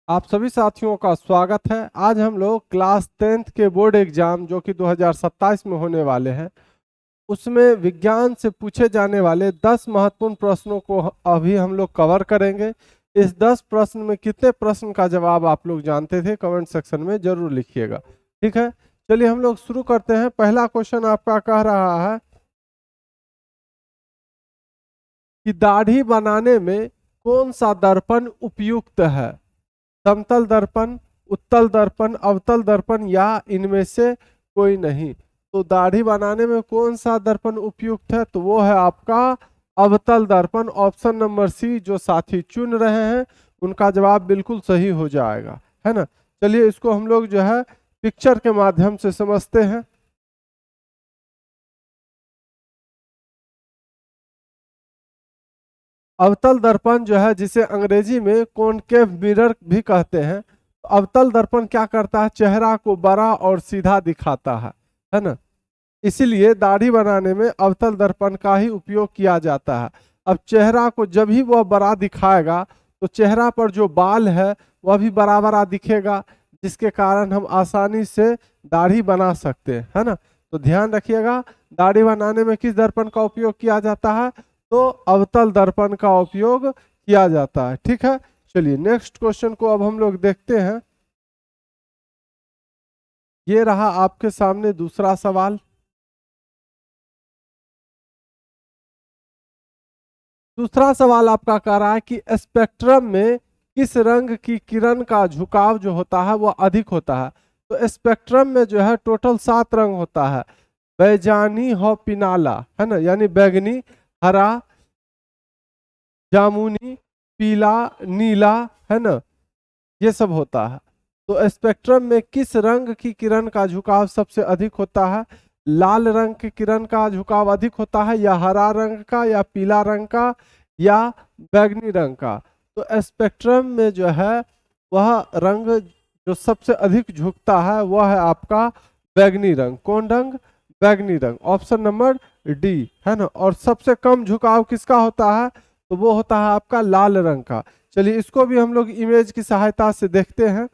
आप सभी साथियों का स्वागत है। आज हम लोग क्लास 10th के बोर्ड एग्जाम जो कि 2027 में होने वाले हैं, उसमें विज्ञान से पूछे जाने वाले 10 महत्वपूर्ण प्रश्नों को अभी हम लोग कवर करेंगे। इस 10 प्रश्न में कितने प्रश्न का जवाब आप लोग जानते थे, कमेंट सेक्शन में जरूर लिखिएगा। ठीक है, चलिए हम लोग शुरू करते हैं। पहला क्वेश्चन आपका कह रहा है कि दाढ़ी बनाने में कौन सा दर्पण उपयुक्त है? समतल दर्पण, उत्तल दर्पण, अवतल दर्पण या इनमें से कोई नहीं। तो दाढ़ी बनाने में कौन सा दर्पण उपयुक्त है? तो वो है आपका अवतल दर्पण। ऑप्शन नंबर सी जो साथी चुन रहे हैं उनका जवाब बिल्कुल सही हो जाएगा, है ना। चलिए इसको हम लोग जो है पिक्चर के माध्यम से समझते हैं। अवतल दर्पण जो है, जिसे अंग्रेजी में कॉनकेव मिरर भी कहते हैं, तो अवतल दर्पण क्या करता है? चेहरा को बड़ा और सीधा दिखाता है ना। इसीलिए दाढ़ी बनाने में अवतल दर्पण का ही उपयोग किया जाता है। अब चेहरा को जब भी वह बड़ा दिखाएगा तो चेहरा पर जो बाल है वह भी बड़ा बड़ा दिखेगा, जिसके कारण हम आसानी से दाढ़ी बना सकते हैं, है ना। तो ध्यान रखिएगा, दाढ़ी बनाने में किस दर्पण का उपयोग किया जाता है? तो अवतल दर्पण का उपयोग किया जाता है। ठीक है, चलिए नेक्स्ट क्वेश्चन को अब हम लोग देखते हैं। ये रहा आपके सामने दूसरा सवाल। दूसरा सवाल आपका कह रहा है कि स्पेक्ट्रम में किस रंग की किरण का झुकाव जो होता है वह अधिक होता है? तो स्पेक्ट्रम में जो है टोटल 7 रंग होता है। बैजानी हो पिनाला, है ना, यानी बैगनी, हरा, जामुनी, पीला, नीला, है ना, ये सब होता है। तो स्पेक्ट्रम में किस रंग की किरण का झुकाव सबसे अधिक होता है? लाल रंग की किरण का झुकाव अधिक होता है, या हरा रंग का, या पीला रंग का, या बैगनी रंग का? तो स्पेक्ट्रम में जो है वह रंग जो सबसे अधिक झुकता है वह है आपका बैगनी रंग। कौन रंग? बैगनी रंग। ऑप्शन नंबर डी, है ना। और सबसे कम झुकाव किसका होता है? तो वो होता है आपका लाल रंग का। चलिए इसको भी हम लोग इमेज की सहायता से देखते हैं।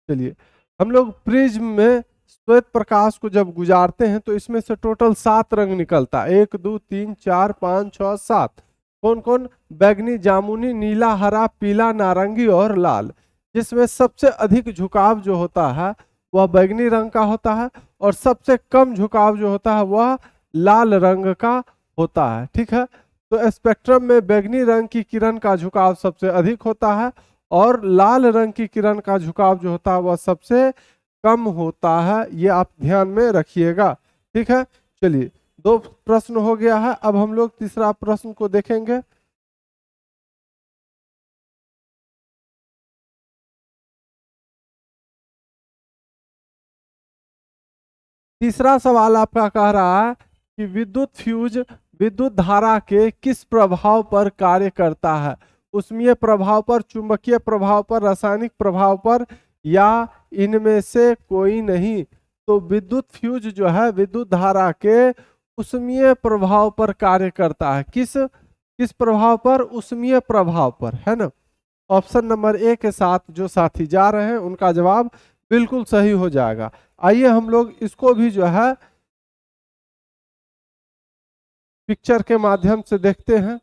चलिए हम लोग प्रिज्म में श्वेत प्रकाश को जब गुजारते हैं तो इसमें से टोटल 7 रंग निकलता है। 1 2 3 4 5 6 7। कौन कौन? बैगनी, जामुनी, नीला, हरा, पीला, नारंगी और लाल। जिसमें सबसे अधिक झुकाव जो होता है वह बैगनी रंग का होता है, और सबसे कम झुकाव जो होता है वह लाल रंग का होता है। ठीक है, तो स्पेक्ट्रम में बैगनी रंग की किरण का झुकाव सबसे अधिक होता है, और लाल रंग की किरण का झुकाव जो होता है वह सबसे कम होता है। ये आप ध्यान में रखिएगा। ठीक है, चलिए 2 प्रश्न हो गया है। अब हम लोग तीसरा प्रश्न को देखेंगे। तीसरा सवाल आपका कह रहा है कि विद्युत फ्यूज विद्युत धारा के किस प्रभाव पर कार्य करता है? उष्मीय प्रभाव पर, चुंबकीय प्रभाव पर, रासायनिक प्रभाव पर, या इनमें से कोई नहीं। तो विद्युत फ्यूज जो है विद्युत धारा के उष्मीय प्रभाव पर कार्य करता है। किस किस प्रभाव पर? उष्मीय प्रभाव पर, है ना। ऑप्शन नंबर ए के साथ जो साथी जा रहे हैं उनका जवाब बिल्कुल सही हो जाएगा। आइए हम लोग इसको भी जो है पिक्चर के माध्यम से देखते हैं।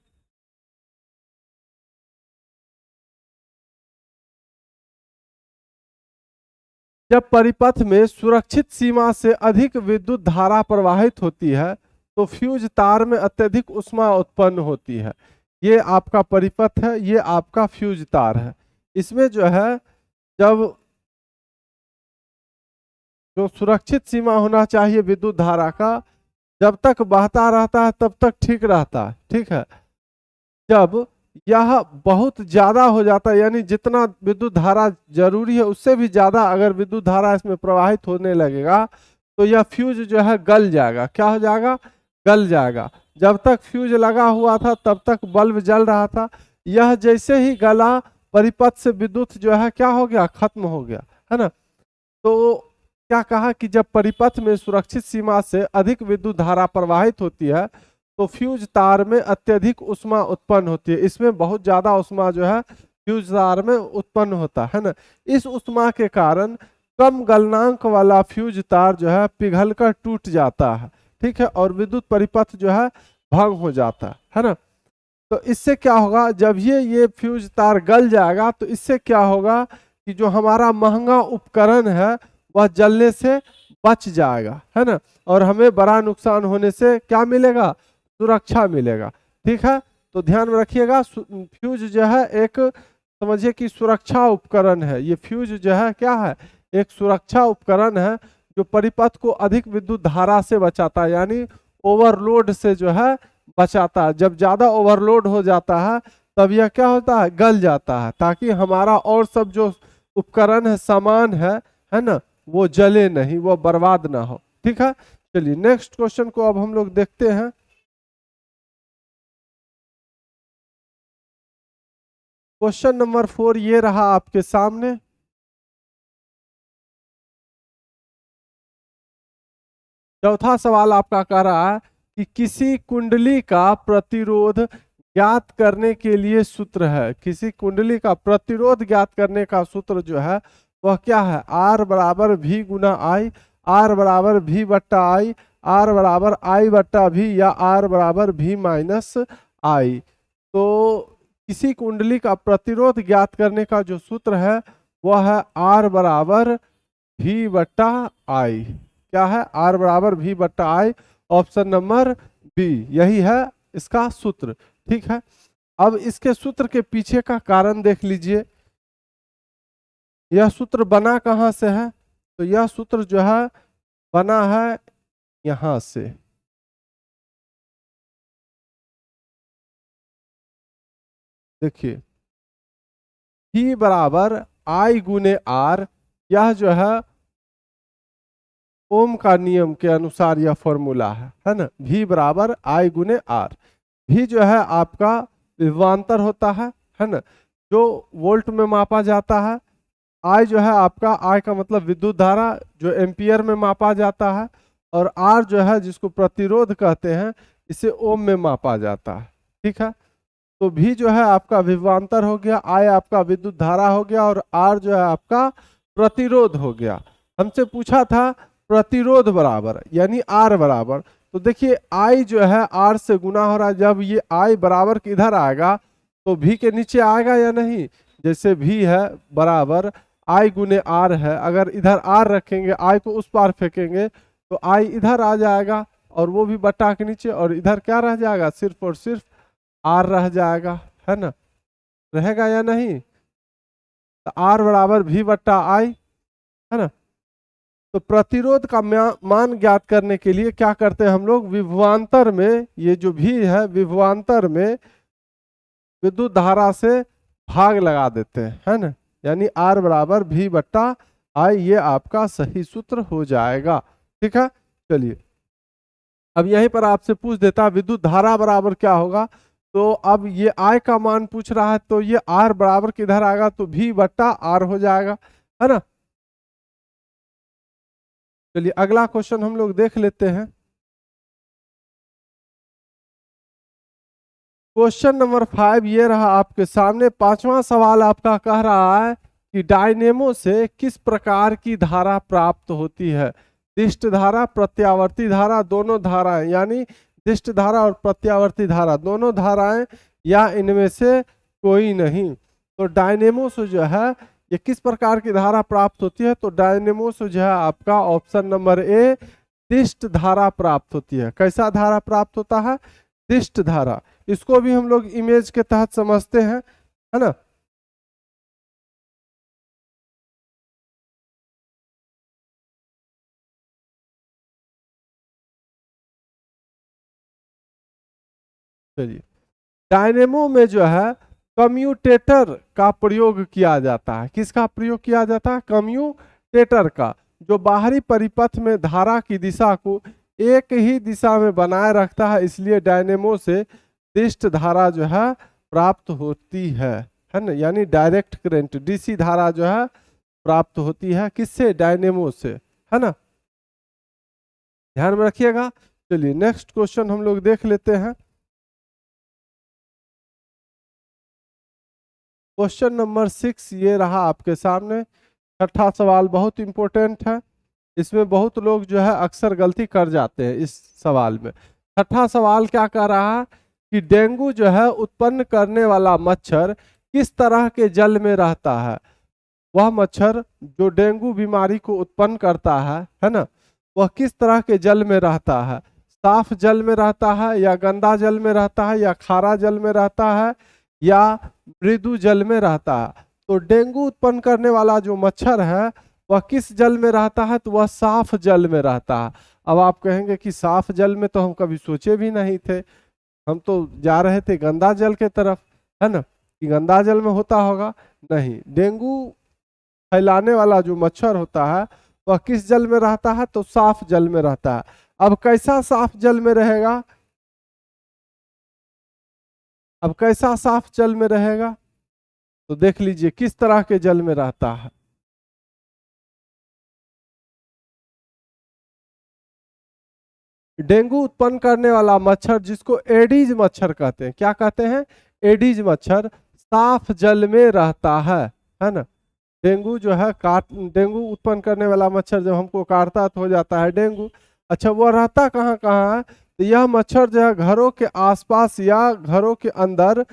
जब परिपथ में सुरक्षित सीमा से अधिक विद्युत धारा प्रवाहित होती है तो फ्यूज तार में अत्यधिक ऊष्मा उत्पन्न होती है। ये आपका परिपथ है, ये आपका फ्यूज तार है। इसमें जो है जब जो सुरक्षित सीमा होना चाहिए विद्युत धारा का, जब तक बहता रहता है तब तक ठीक रहता है। ठीक है, जब यह बहुत ज्यादा हो जाता है, यानी जितना विद्युत धारा जरूरी है उससे भी ज्यादा अगर विद्युत धारा इसमें प्रवाहित होने लगेगा तो यह फ्यूज जो है गल जाएगा। क्या हो जाएगा? गल जाएगा। जब तक फ्यूज लगा हुआ था तब तक बल्ब जल रहा था, यह जैसे ही गला परिपथ से विद्युत जो है क्या हो गया? खत्म हो गया, है ना। तो क्या कहा कि जब परिपथ में सुरक्षित सीमा से अधिक विद्युत धारा प्रवाहित होती है तो फ्यूज तार में अत्यधिक ऊष्मा उत्पन्न होती है। इसमें बहुत ज्यादा ऊष्मा जो है फ्यूज तार में उत्पन्न होता है ना। इस ऊष्मा के कारण कम गलनांक वाला फ्यूज तार जो है पिघलकर टूट जाता है, ठीक है, और विद्युत परिपथ जो है भंग हो जाता है ना। तो इससे क्या होगा, जब ये फ्यूज तार गल जाएगा तो इससे क्या होगा कि जो हमारा महंगा उपकरण है वह जलने से बच जाएगा, है ना, और हमें बड़ा नुकसान होने से क्या मिलेगा, सुरक्षा मिलेगा, ठीक है। तो ध्यान में रखिएगा, फ्यूज जो है एक समझिए कि सुरक्षा उपकरण है। ये फ्यूज जो है क्या है, एक सुरक्षा उपकरण है जो परिपथ को अधिक विद्युत धारा से बचाता है, यानी ओवरलोड से जो है बचाता है। जब ज्यादा ओवरलोड हो जाता है तब यह क्या होता है, गल जाता है, ताकि हमारा और सब जो उपकरण है, सामान है ना, वो जले नहीं, वो बर्बाद ना हो, ठीक है। चलिए नेक्स्ट क्वेश्चन को अब हम लोग देखते हैं। क्वेश्चन नंबर 4 ये रहा आपके सामने। चौथा सवाल आपका कह रहा है कि किसी कुंडली का प्रतिरोध ज्ञात करने के लिए सूत्र है। किसी कुंडली का प्रतिरोध ज्ञात करने का सूत्र जो है वह क्या है, R बराबर V गुना I, R बराबर V बट्टा I, R बराबर I बट्टा V या R बराबर V माइनस I। तो किसी कुंडली का प्रतिरोध ज्ञात करने का जो सूत्र है वह है R बराबर V बट्टा I। क्या है, R बराबर V बट्टा I, ऑप्शन नंबर बी, यही है इसका सूत्र, ठीक है। अब इसके सूत्र के पीछे का कारण देख लीजिए। यह सूत्र बना कहां से है, तो यह सूत्र जो है बना है यहां से। देखिए V बराबर I गुने R, यह जो है ओम का नियम के अनुसार यह फॉर्मूला है ना। V बराबर I गुने R। V जो है आपका विभवांतर होता है ना, जो वोल्ट में मापा जाता है। I जो है आपका, I का मतलब विद्युत धारा, जो एम्पियर में मापा जाता है। और R जो है जिसको प्रतिरोध कहते हैं, इसे ओम में मापा जाता है, ठीक है। तो V जो है आपका विभवांतर हो गया, I आपका विद्युत धारा हो गया, और R जो है आपका प्रतिरोध हो गया। हमसे पूछा था प्रतिरोध बराबर यानी R बराबर, तो देखिए I जो है R से गुना हो रहा है। जब ये I बराबर किधर आएगा तो V के नीचे आएगा या नहीं। जैसे V है बराबर I गुने R है, अगर इधर R रखेंगे, I को उस पार फेंकेंगे तो I इधर आ जाएगा, और वो भी बट्टा के नीचे, और इधर क्या रह जाएगा, सिर्फ और सिर्फ R रह जाएगा, है ना, रहेगा या नहीं। तो R बराबर V बट्टा I, है ना। तो प्रतिरोध का मान ज्ञात करने के लिए क्या करते हैं हम लोग, विभवांतर में ये जो V है, विभवांतर में विद्युत धारा से भाग लगा देते हैं, है ना, यानी R बराबर V बट्टा I, ये आपका सही सूत्र हो जाएगा, ठीक है। चलिए अब यहीं पर आपसे पूछ देता विद्युत धारा बराबर क्या होगा। तो अब ये I का मान पूछ रहा है, तो ये R बराबर किधर आएगा, तो V बट्टा R हो जाएगा, है ना। चलिए अगला क्वेश्चन हम लोग देख लेते हैं। क्वेश्चन नंबर 5 ये रहा आपके सामने। पांचवा सवाल आपका कह रहा है कि डायनेमो से किस प्रकार की धारा प्राप्त होती है। दिष्ट धारा, प्रत्यावर्ती धारा, दोनों धाराएं, यानी दिष्ट धारा और प्रत्यावर्ती धारा दोनों धाराएं, या इनमें से कोई नहीं। तो डायनेमो से जो है ये किस प्रकार की धारा प्राप्त होती है, तो डायनेमो से जो है आपका ऑप्शन नंबर ए, दिष्ट धारा प्राप्त होती है। कैसा धारा प्राप्त होता है, दिष्ट धारा। इसको भी हम लोग इमेज के तहत समझते हैं, है ना। चलिए डायनेमो में जो है कम्यूटेटर का प्रयोग किया जाता है। किसका प्रयोग किया जाता है, कम्यूटेटर का, जो बाहरी परिपथ में धारा की दिशा को एक ही दिशा में बनाए रखता है। इसलिए डायनेमो से दिष्ट धारा जो है प्राप्त होती है ना, यानी डायरेक्ट करंट, डीसी धारा जो है प्राप्त होती है किससे, डायनेमो से, है ना, ध्यान में रखिएगा। चलिए नेक्स्ट क्वेश्चन हम लोग देख लेते हैं। क्वेश्चन नंबर 6 ये रहा आपके सामने। छठा सवाल बहुत इंपॉर्टेंट है, इसमें बहुत लोग जो है अक्सर गलती कर जाते हैं इस सवाल में। छठा सवाल क्या कह रहा है कि डेंगू जो है उत्पन्न करने वाला मच्छर किस तरह के जल में रहता है। वह मच्छर जो डेंगू बीमारी को उत्पन्न करता है ना, वह किस तरह के जल में रहता है। साफ जल में रहता है, या गंदा जल में रहता है, या खारा जल में रहता है, या मृदु जल में रहता है। तो डेंगू उत्पन्न करने वाला जो मच्छर है वह किस जल में रहता है, तो वह साफ जल में रहता है। अब आप कहेंगे कि साफ जल में तो हम कभी सोचे भी नहीं थे, हम तो जा रहे थे गंदा जल के तरफ, है ना, कि गंदा जल में होता होगा। नहीं, डेंगू फैलाने वाला जो मच्छर होता है वह किस जल में रहता है, तो साफ जल में रहता है। अब कैसा साफ जल में रहेगा, अब कैसा साफ जल में रहेगा, तो देख लीजिए किस तरह के जल में रहता है। डेंगू उत्पन्न करने वाला मच्छर जिसको एडीज मच्छर कहते हैं, क्या कहते हैं, एडीज मच्छर, साफ जल में रहता है ना। डेंगू जो है डेंगू उत्पन्न करने वाला मच्छर जब हमको काटता तो हो जाता है डेंगू। अच्छा, वो रहता कहाँ कहाँ है, तो यह मच्छर जो है घरों के आसपास या घरों के अंदर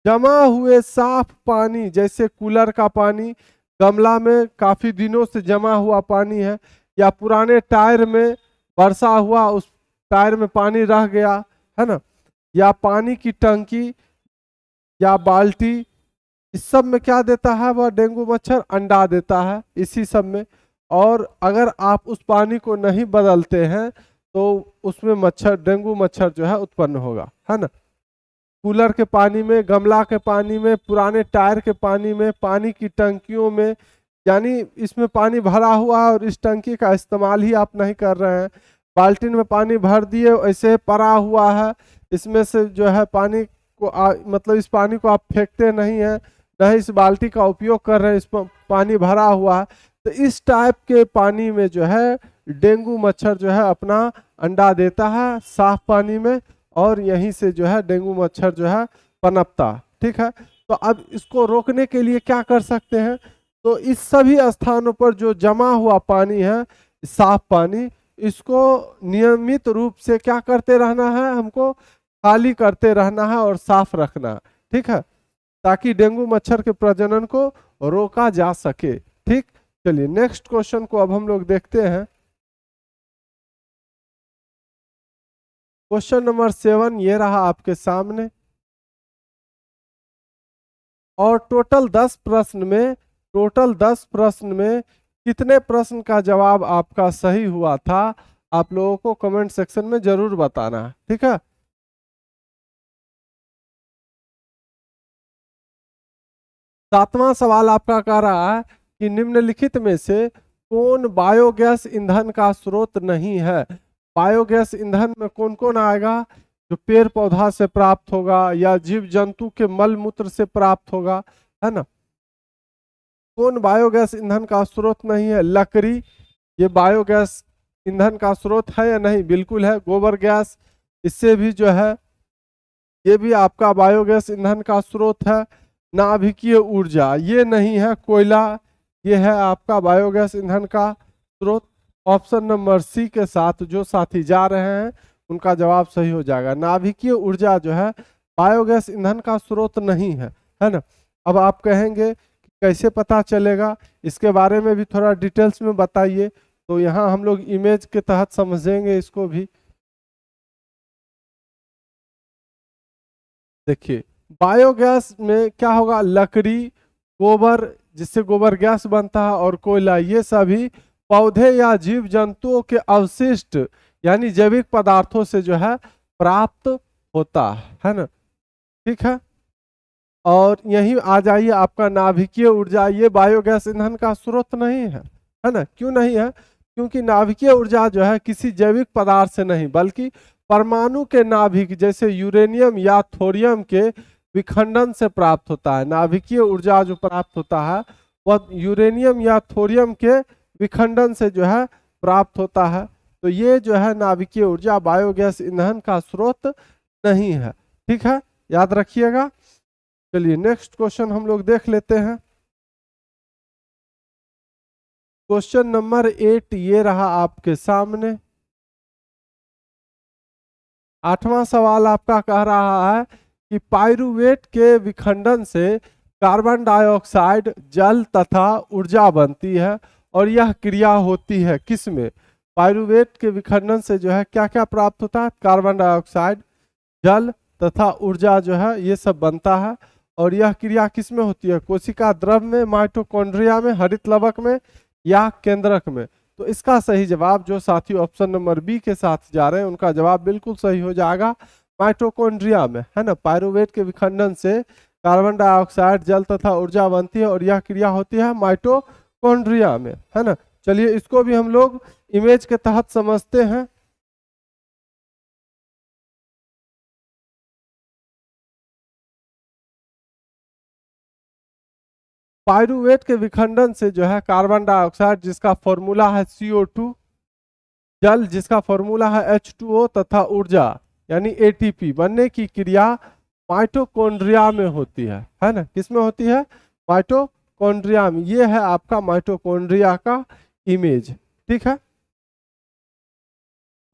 जमा हुए साफ पानी, जैसे कूलर का पानी, गमला में काफी दिनों से जमा हुआ पानी है, या पुराने टायर में वर्षा हुआ उस टायर में पानी रह गया, है ना, या पानी की टंकी या बाल्टी, इस सब में क्या देता है, वह डेंगू मच्छर अंडा देता है इसी सब में। और अगर आप उस पानी को नहीं बदलते हैं तो उसमें मच्छर, डेंगू मच्छर जो है उत्पन्न होगा, है ना। कूलर के पानी में, गमला के पानी में, पुराने टायर के पानी में, पानी की टंकियों में, यानी इसमें पानी भरा हुआ है और इस टंकी का इस्तेमाल ही आप नहीं कर रहे हैं, बाल्टीन में पानी भर दिए ऐसे पड़ा हुआ है, इसमें से जो है पानी को मतलब इस पानी को आप फेंकते नहीं है, न इस बाल्टी का उपयोग कर रहे हैं, इस पर पानी भरा हुआ है, तो इस टाइप के पानी में जो है डेंगू मच्छर जो है अपना अंडा देता है साफ पानी में, और यहीं से जो है डेंगू मच्छर जो है पनपता। ठीक है, तो अब इसको रोकने के लिए क्या कर सकते हैं, तो इस सभी स्थानों पर जो जमा हुआ पानी है, साफ पानी, इसको नियमित रूप से क्या करते रहना है, हमको खाली करते रहना है और साफ रखना। ठीक है, ताकि डेंगू मच्छर के प्रजनन को रोका जा सके। ठीक, चलिए नेक्स्ट क्वेश्चन को अब हम लोग देखते हैं। क्वेश्चन नंबर 7 ये रहा आपके सामने, और टोटल 10 प्रश्न में कितने प्रश्न का जवाब आपका सही हुआ था, आप लोगों को कमेंट सेक्शन में जरूर बताना है। ठीक है, सातवां सवाल आपका कह रहा है कि निम्नलिखित में से कौन बायोगैस ईंधन का स्रोत नहीं है। बायोगैस ईंधन में कौन कौन आएगा, जो पेड़ पौधा से प्राप्त होगा या जीव जंतु के मल मूत्र से प्राप्त होगा, है ना। कौन बायोगैस ईंधन का स्रोत नहीं है, लकड़ी, ये बायोगैस ईंधन का स्रोत है या नहीं, बिल्कुल है। गोबर गैस, इससे भी जो है ये भी आपका बायोगैस ईंधन का स्रोत है। नाभिकीय ऊर्जा ये नहीं है, कोयला, ये है आपका बायोगैस ईंधन का स्रोत। ऑप्शन नंबर सी के साथ जो साथी जा रहे हैं उनका जवाब सही हो जाएगा। नाभिकीय ऊर्जा जो है बायोगैस ईंधन का स्रोत नहीं है ना। अब आप कहेंगे कि कैसे पता चलेगा, इसके बारे में भी थोड़ा डिटेल्स में बताइए, तो यहाँ हम लोग इमेज के तहत समझेंगे इसको भी। देखिए, बायोगैस में क्या होगा, लकड़ी, गोबर जिससे गोबर गैस बनता है, और कोयला, ये सभी पौधे या जीव जंतुओं के अवशिष्ट यानी जैविक पदार्थों से जो है प्राप्त होता है ना। ठीक है, और यही आ जाइए आपका नाभिकीय ऊर्जा, ये बायोगैस ईंधन का स्रोत नहीं है ना। क्यों नहीं है, क्योंकि नाभिकीय ऊर्जा जो है किसी जैविक पदार्थ से नहीं, बल्कि परमाणु के नाभिक जैसे यूरेनियम या थोरियम के विखंडन से प्राप्त होता है। नाभिकीय ऊर्जा जो प्राप्त होता है वह यूरेनियम या थोरियम के विखंडन से जो है प्राप्त होता है। तो ये जो है नाभिकीय ऊर्जा बायोगैस ईंधन का स्रोत नहीं है। ठीक है, याद रखिएगा। चलिए नेक्स्ट क्वेश्चन हम लोग देख लेते हैं। क्वेश्चन नंबर 8 ये रहा आपके सामने। 8वां सवाल आपका कह रहा है कि पाइरूवेट के विखंडन से कार्बन डाइऑक्साइड, जल तथा ऊर्जा बनती है और यह क्रिया होती है किसमें? पाइरूवेट के विखंडन से जो है क्या क्या प्राप्त होता है? कार्बन डाइऑक्साइड, जल तथा ऊर्जा जो है ये सब बनता है। और यह क्रिया किसमें होती है? कोशिका द्रव में, माइटोकॉन्ड्रिया में, हरित लवक में या केंद्रक में? तो इसका सही जवाब जो साथी ऑप्शन नंबर बी के साथ जा रहे हैं उनका जवाब बिल्कुल सही हो जाएगा, माइटोकॉन्ड्रिया में, है ना। पाइरूवेट के विखंडन से कार्बन डाइऑक्साइड, जल तथा ऊर्जा बनती है और यह क्रिया होती है माइटोकॉन्ड्रिया में, है ना। चलिए इसको भी हम लोग इमेज के तहत समझते हैं। पाइरूवेट के विखंडन से जो है कार्बन डाइऑक्साइड जिसका फॉर्मूला है CO2, जल जिसका फॉर्मूला है H2O तथा ऊर्जा यानी ATP बनने की क्रिया माइटोकॉन्ड्रिया में होती है ना। किसमें होती है? माइटोकॉन्ड्रिया में। ये है आपका माइटोकॉन्ड्रिया का इमेज, ठीक है।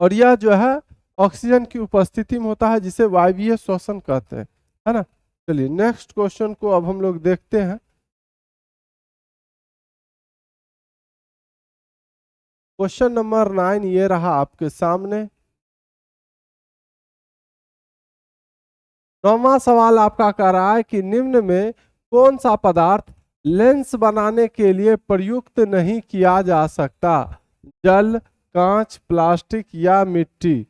और यह जो है ऑक्सीजन की उपस्थिति में होता है जिसे वायवीय श्वसन कहते हैं, है ना। चलिए नेक्स्ट क्वेश्चन को अब हम लोग देखते हैं। क्वेश्चन नंबर 9 ये रहा आपके सामने। 9वां सवाल आपका कह रहा है कि निम्न में कौन सा पदार्थ लेंस बनाने के लिए प्रयुक्त नहीं किया जा सकता? जल, कांच, प्लास्टिक या मिट्टी?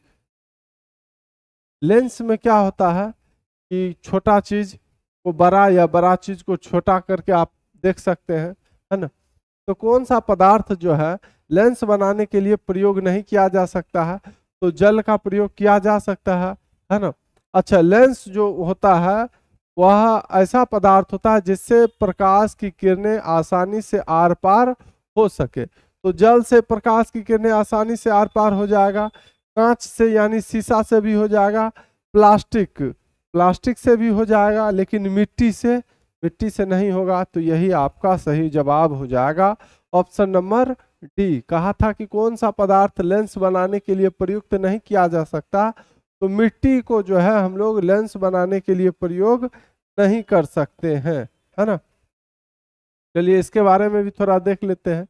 लेंस में क्या होता है कि छोटा चीज को बड़ा या बड़ा चीज को छोटा करके आप देख सकते हैं, है ना। तो कौन सा पदार्थ जो है लेंस बनाने के लिए प्रयोग नहीं किया जा सकता है? तो जल का प्रयोग किया जा सकता है ना। अच्छा, लेंस जो होता है वह ऐसा पदार्थ होता है जिससे प्रकाश की किरणें आसानी से आर पार हो सके। तो जल से प्रकाश की किरणें आसानी से आर पार हो जाएगा, कांच से यानी शीशा से भी हो जाएगा, प्लास्टिक से भी हो जाएगा, लेकिन मिट्टी से नहीं होगा। तो यही आपका सही जवाब हो जाएगा, ऑप्शन नंबर डी। कहा था कि कौन सा पदार्थ लेंस बनाने के लिए प्रयुक्त नहीं किया जा सकता? तो मिट्टी को जो है हम लोग लेंस बनाने के लिए प्रयोग नहीं कर सकते हैं, है ना। चलिए इसके बारे में भी थोड़ा देख लेते हैं।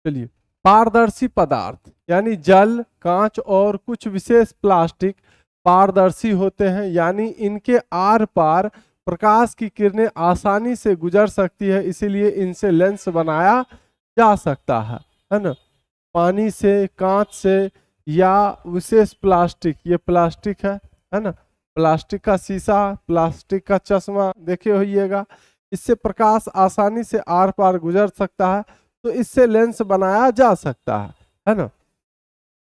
चलिए, पारदर्शी पदार्थ यानी जल, कांच और कुछ विशेष प्लास्टिक पारदर्शी होते हैं, यानी इनके आर पार प्रकाश की किरणें आसानी से गुजर सकती है, इसीलिए इनसे लेंस बनाया जा सकता है ना। पानी से, कांच से या विशेष प्लास्टिक, ये प्लास्टिक है ना। प्लास्टिक का शीशा, प्लास्टिक का चश्मा देखे होइएगा, इससे प्रकाश आसानी से आर पार गुजर सकता है, तो इससे लेंस बनाया जा सकता है ना।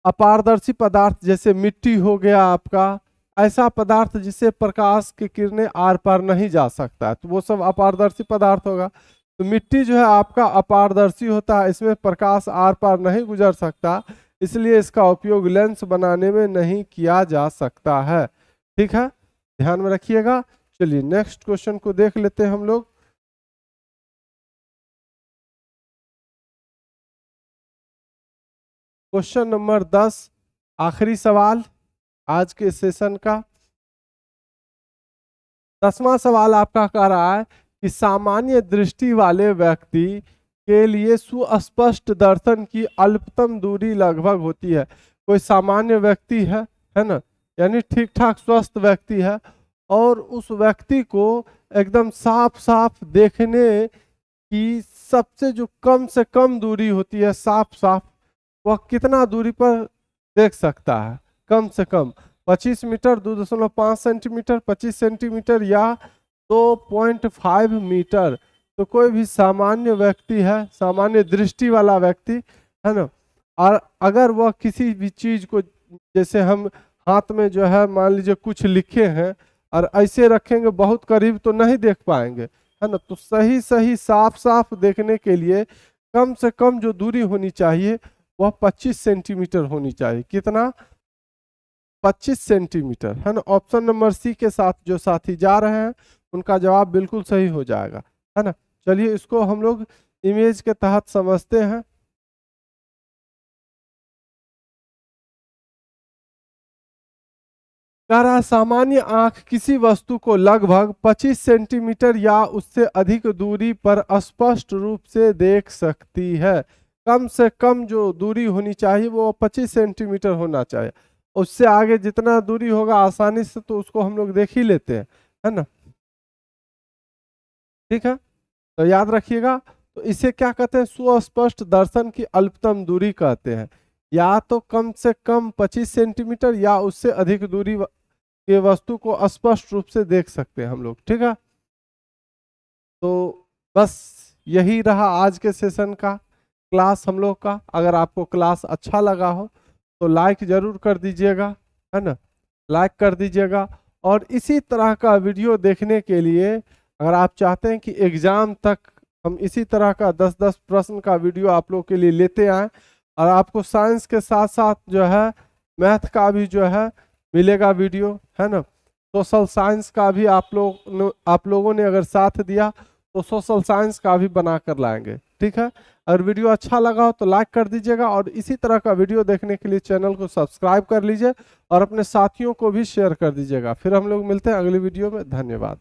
अपारदर्शी पदार्थ जैसे मिट्टी हो गया आपका, ऐसा पदार्थ जिससे प्रकाश की किरणें आर पार नहीं जा सकता है, तो वो सब अपारदर्शी पदार्थ होगा। तो मिट्टी जो है आपका अपारदर्शी होता है, इसमें प्रकाश आर पार नहीं गुजर सकता, इसलिए इसका उपयोग लेंस बनाने में नहीं किया जा सकता है। ठीक है, ध्यान में रखिएगा। चलिए नेक्स्ट क्वेश्चन को देख लेते हैं हम लोग। क्वेश्चन नंबर 10, आखिरी सवाल आज के सेशन का। 10वां सवाल आपका कह रहा है कि सामान्य दृष्टि वाले व्यक्ति के लिए सुस्पष्ट दर्शन की अल्पतम दूरी लगभग होती है। कोई सामान्य व्यक्ति है ना, यानी ठीक ठाक स्वस्थ व्यक्ति है, और उस व्यक्ति को एकदम साफ साफ देखने की सबसे जो कम से कम दूरी होती है, साफ साफ, वह कितना दूरी पर देख सकता है? कम से कम 25 मीटर, 2.5 सेंटीमीटर, 25 सेंटीमीटर या 2.5 मीटर। तो कोई भी सामान्य व्यक्ति है, सामान्य दृष्टि वाला व्यक्ति है ना, और अगर वह किसी भी चीज को जैसे हम हाथ में जो है मान लीजिए कुछ लिखे हैं और ऐसे रखेंगे बहुत करीब तो नहीं देख पाएंगे, है ना। तो सही सही साफ साफ देखने के लिए कम से कम जो दूरी होनी चाहिए वह 25 सेंटीमीटर होनी चाहिए। कितना? 25 सेंटीमीटर, है ना। ऑप्शन नंबर सी के साथ जो साथी जा रहे हैं उनका जवाब बिल्कुल सही हो जाएगा, है ना। चलिए इसको हम लोग इमेज के तहत समझते हैं। कह रहा है सामान्य आंख किसी वस्तु को लगभग 25 सेंटीमीटर या उससे अधिक दूरी पर स्पष्ट रूप से देख सकती है। कम से कम जो दूरी होनी चाहिए वो 25 सेंटीमीटर होना चाहिए। उससे आगे जितना दूरी होगा आसानी से तो उसको हम लोग देख ही लेते हैं, है ना। ठीक है, तो याद रखिएगा। तो इसे क्या कहते हैं? सुस्पष्ट दर्शन की अल्पतम दूरी कहते हैं। या तो कम से कम 25 सेंटीमीटर या उससे अधिक दूरी के वस्तु को स्पष्ट रूप से देख सकते हैं हम लोग। ठीक है, तो बस यही रहा आज के सेशन का क्लास हम लोग का। अगर आपको क्लास अच्छा लगा हो तो लाइक जरूर कर दीजिएगा, है ना। लाइक कर दीजिएगा। और इसी तरह का वीडियो देखने के लिए अगर आप चाहते हैं कि एग्जाम तक हम इसी तरह का 10-10 प्रश्न का वीडियो आप लोग के लिए लेते आएँ और आपको साइंस के साथ साथ जो है मैथ का भी जो है मिलेगा वीडियो, है ना। सोशल साइंस का भी आप लोगों ने अगर साथ दिया तो सोशल साइंस का भी बना कर लाएंगे। ठीक है, अगर वीडियो अच्छा लगा हो तो लाइक कर दीजिएगा और इसी तरह का वीडियो देखने के लिए चैनल को सब्सक्राइब कर लीजिए और अपने साथियों को भी शेयर कर दीजिएगा। फिर हम लोग मिलते हैं अगली वीडियो में। धन्यवाद।